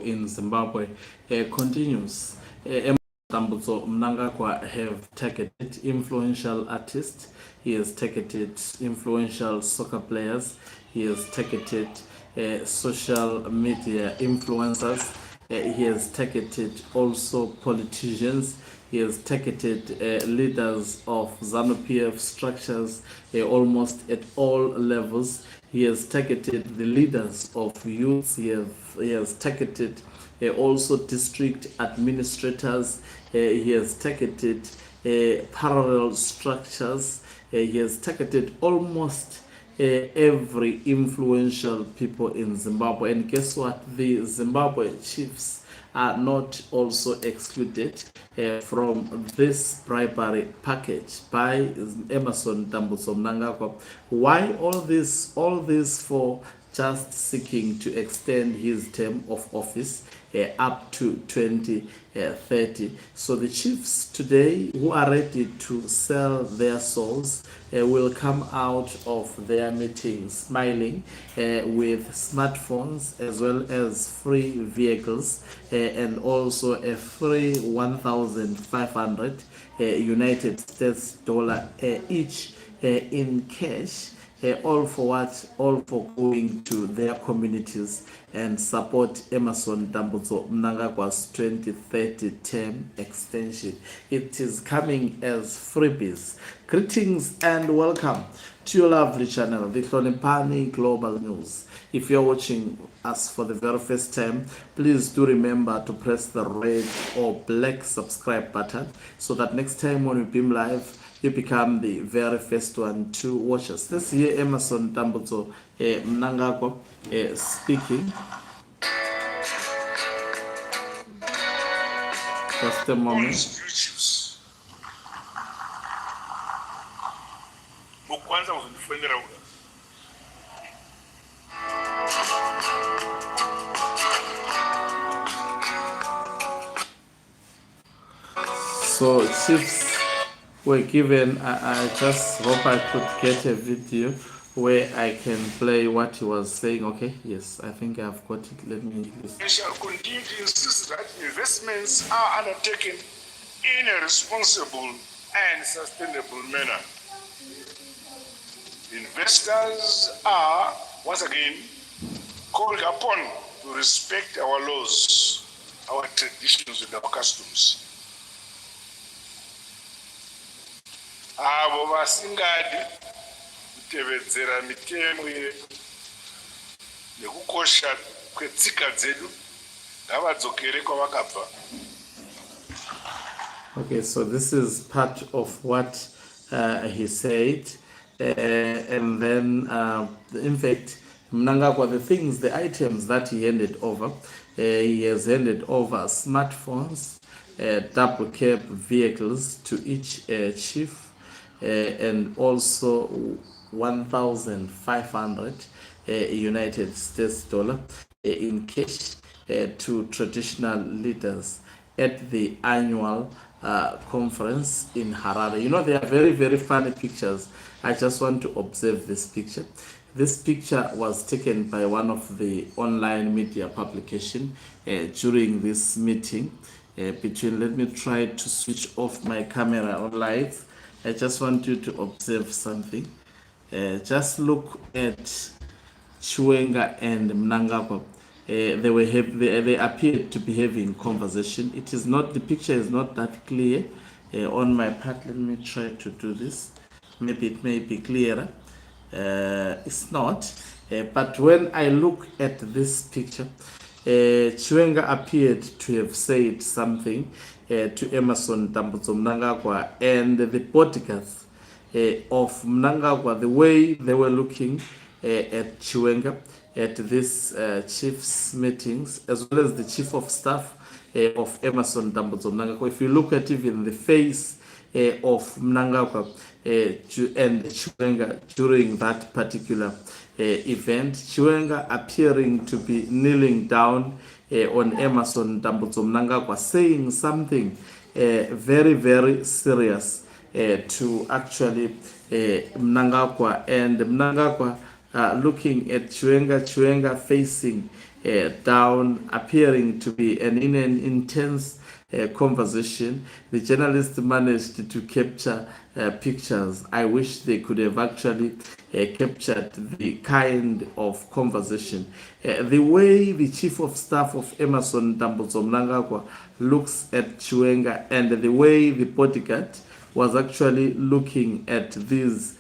in Zimbabwe continues. Mnangagwa have targeted influential artists. He has targeted influential soccer players. He has targeted social media influencers. He has targeted also politicians. He has targeted leaders of ZANU-PF structures almost at all levels. He has targeted the leaders of youths. He has targeted also district administrators. He has targeted parallel structures. He has targeted almost every influential people in Zimbabwe. And guess what? The Zimbabwe chiefs are not also excluded from this bribery package by Emerson Mnangagwa. Why all this? All this for just seeking to extend his term of office up to 2030. So the chiefs today who are ready to sell their souls will come out of their meetings smiling with smartphones as well as free vehicles and also a free 1,500 United States dollar each in cash. All for what? All for going to their communities and support Emerson Mnangagwa's 2030 term extension. It is coming as freebies. Greetings and welcome to your lovely channel, the Hloniphani Global News. If you're watching us for the very first time, please do remember to press the red or black subscribe button so that next time when we beam live, you become the very first one to watch us. This year, Emerson Mnangagwa speaking. Just a moment. So chiefs were given, I just hope I could get a video where I can play what he was saying. Okay, yes, I think I've got it. Let me listen. I shall continue to insist that investments are undertaken in a responsible and sustainable manner. Investors are, once again, called upon to respect our laws, our traditions, and our customs. Avo vasingadi kutevedzera mitemo nekukosha kwetsika dzedu ngavadzokere kwavakabva. Okay, so this is part of what he said, and then in fact Mnangagwa, the things, the items that he handed over, he has handed over smartphones, double cab vehicles to each chief, and also 1,500 United States dollar in cash to traditional leaders at the annual conference in Harare. You know, they are very, very funny pictures. I just want to observe this picture. This picture was taken by one of the online media publication during this meeting between, let me try to switch off my camera on live. I just want you to observe something. Just look at Chiwenga and Mnangagwa. They appeared to be having conversation. It is not, the picture is not that clear on my part. Let me try to do this. Maybe it may be clearer. It's not. But when I look at this picture, Chiwenga appeared to have said something to Emerson Mnangagwa and the bodyguards of Mnangagwa, the way they were looking at Chiwenga at these chiefs meetings, as well as the chief of staff of Emerson Mnangagwa. If you look at even the face of Mnangagwa and Chiwenga during that particular event, Chiwenga appearing to be kneeling down on Emerson Mnangagwa, saying something very, very serious to actually Mnangagwa, and Mnangagwa looking at Chiwenga facing down, appearing to be in an intense conversation. The journalist managed to capture pictures. I wish they could have actually captured the kind of conversation. The way the chief of staff of Emerson Mnangagwa looks at Chiwenga, and the way the bodyguard was actually looking at these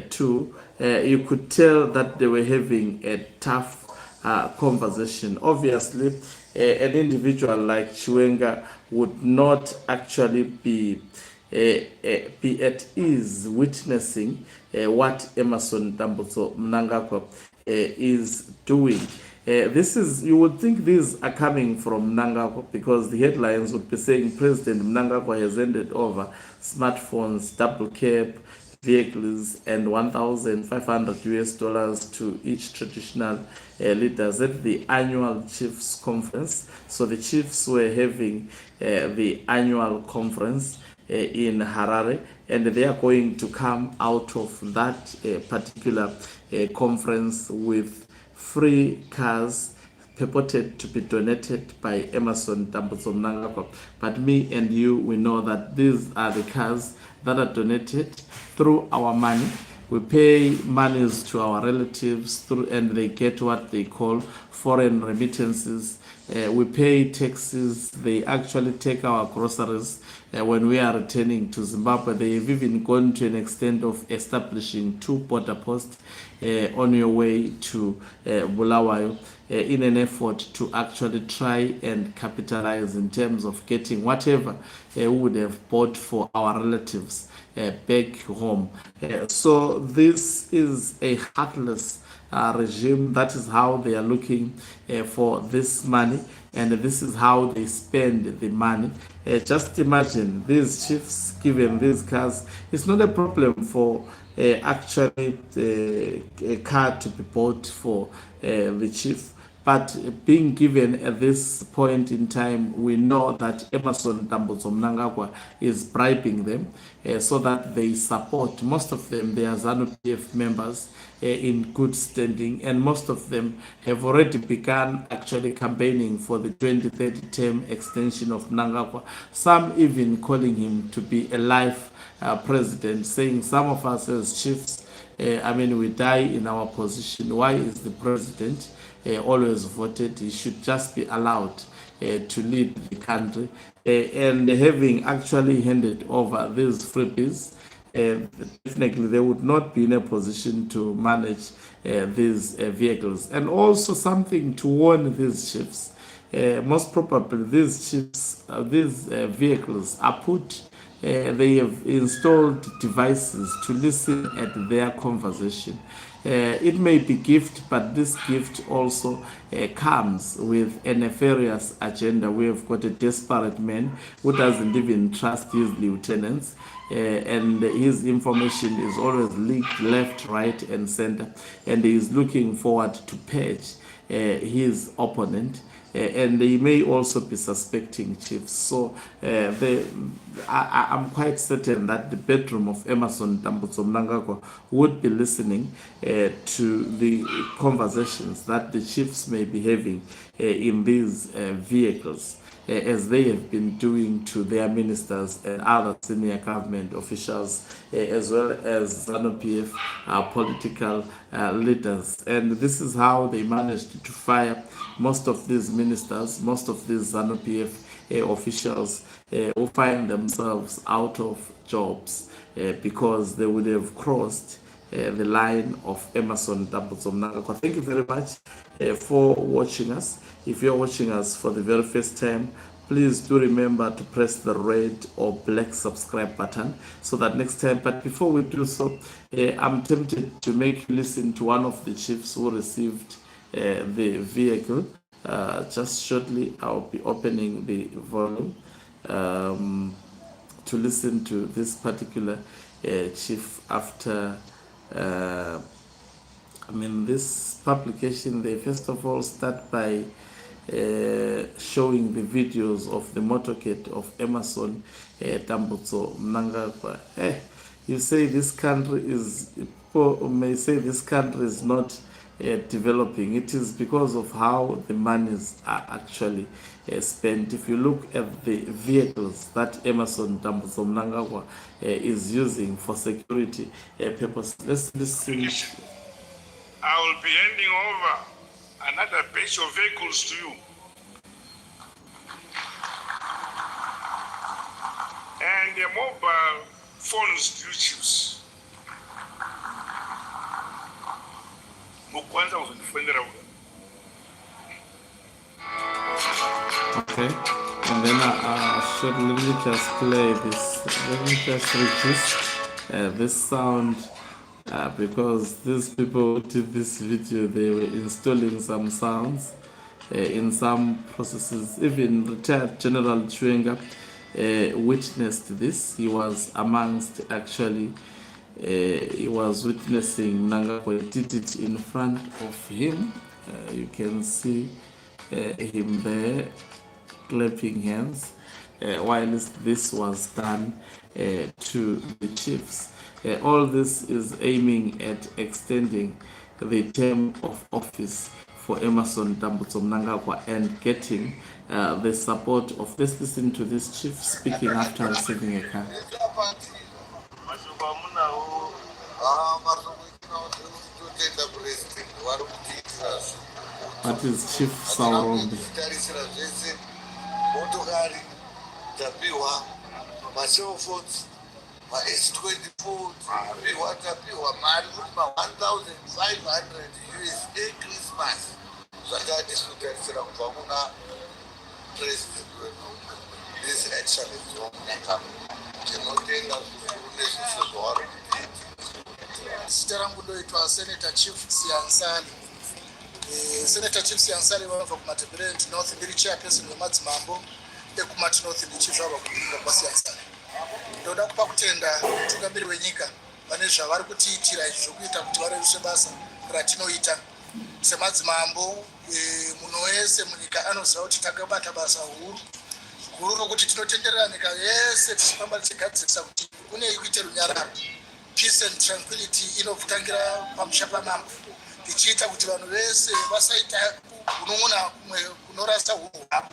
two, you could tell that they were having a tough conversation. Obviously, an individual like Chiwenga would not actually be at ease witnessing what Emerson Mnangagwa is doing. This is, you would think these are coming from Mnangagwa, because the headlines would be saying President Mnangagwa has handed over smartphones, double cab vehicles, and 1,500 US dollars to each traditional leaders at the annual chiefs conference. So the chiefs were having the annual conference in Harare, and they are going to come out of that particular conference with free cars purported to be donated by Emerson Mnangagwa. But me and you, we know that these are the cars that are donated through our money. We pay monies to our relatives through, and they get what they call foreign remittances. We pay taxes. They actually take our groceries when we are returning to Zimbabwe. They have even gone to an extent of establishing 2 border posts on your way to Bulawayo in an effort to actually try and capitalize in terms of getting whatever we would have bought for our relatives back home. So this is a heartless regime. That is how they are looking for this money, and this is how they spend the money. Just imagine these chiefs given these cars. It's not a problem for actually a car to be bought for the chief, but being given at this point in time, we know that Emerson Mnangagwa is bribing them so that they support. Most of them, they are ZANU-PF members in good standing, and most of them have already begun actually campaigning for the 2030 term extension of Mnangagwa. Some even calling him to be a life president, saying some of us as chiefs, we die in our position. Why is the president always voted? He should just be allowed to lead the country. And having actually handed over these freebies, definitely they would not be in a position to manage these vehicles. And also something to warn these chiefs. Most probably these chiefs, these vehicles are put, they have installed devices to listen at their conversation. It may be gift, but this gift also comes with a nefarious agenda. We have got a desperate man who doesn't even trust his lieutenants, and his information is always leaked left, right, and center, and he is looking forward to purge his opponent. And they may also be suspecting chiefs. So I'm quite certain that the bedroom of Emerson Mnangagwa would be listening to the conversations that the chiefs may be having in these vehicles, as they have been doing to their ministers and other senior government officials, as well as ZANU-PF political leaders. And this is how they managed to fire most of these ministers, most of these ZANU-PF officials who find themselves out of jobs because they would have crossed the line of Emerson Mnangagwa. Thank you very much for watching us. If you're watching us for the very first time, please do remember to press the red or black subscribe button so that next time. But before we do so, I'm tempted to make you listen to one of the chiefs who received the vehicle. Just shortly, I'll be opening the volume to listen to this particular chief after this publication. They first of all start by showing the videos of the motorcade of Emerson Mnangagwa. You say this country is, people may say this country is not developing. It is because of how the monies are actually spent. If you look at the vehicles that Emerson Mnangagwa is using for security purposes, let's listen. I will be handing over another batch of vehicles to you. And the mobile phones you choose. Okay, and then let me just play this. Let me just reduce this sound because these people who did this video, they were installing some sounds in some processes. Even retired General Chiwenga witnessed this. He was amongst actually. He was witnessing Mnangagwa did it in front of him. You can see him there clapping hands whilst this was done to the chiefs. All this is aiming at extending the term of office for Emerson Mnangagwa and getting the support of, let's listen to this chief speaking after receiving a car. That is Chief Saurombe. Motokari tapiwa macellphones ma-S24 tapiwa mari kuti ma-1500 USA Christmas zvakati zvinotarisira kubva kuna president wedu. This excellence wamunaka tinotenga zvikuru nezvese zvavari kuita. Zita rangu ndoitwa Senator Chief Siyansali. Senator Chief Siyansali vanobva kuMatabeleland North, ndiri chairperson wemadzimambo ekuMati North, ndichibva kuBinga kwaSiyansali. Ndoda kupa kutenda mutungamiri wenyika vane zvavari kutiitira izvi zvokuita kuti vareruse basa ratinoita semadzimambo. Munhu wese munyika anoziva kuti takabata basa guru rokuti tinotenderera nyika yese tichifamba tichigadzirisa kuti kune ikuite runyararo. Peace and tranquility inotangira pamusha pamambo, tichiita kuti vanhu vese vasaita kunun'una kumwe kunorasa hunhu hwavo.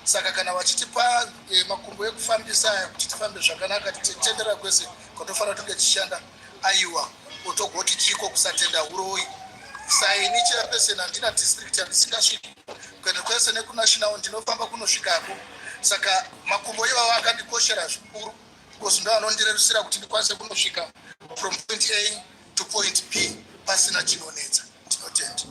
Saka kana vachitipa makumbo ekufambisa kuti tifambe zvakanaka titendera kwese kwatofanira kunge tichishanda, aiwa utogoti chiko kusatenda huroyi. Saini chairperson handina district yandisingasviki, kuenda kwese nekunational ndinofamba kunosvikako. Saka makumbo ivavo akandikoshera zvikuru because ndo anondirerusira kuti ndikwanise kunosvika from point A to point B pasina chinonetsa. Tinotenda.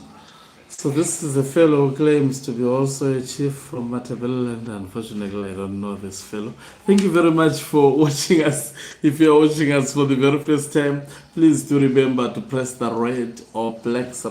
So this is a fellow who claims to be also a chief from Matabeleland. Unfortunately, I don't know this fellow. Thank you very much for watching us. If you're watching us for the very first time, please do remember to press the red or black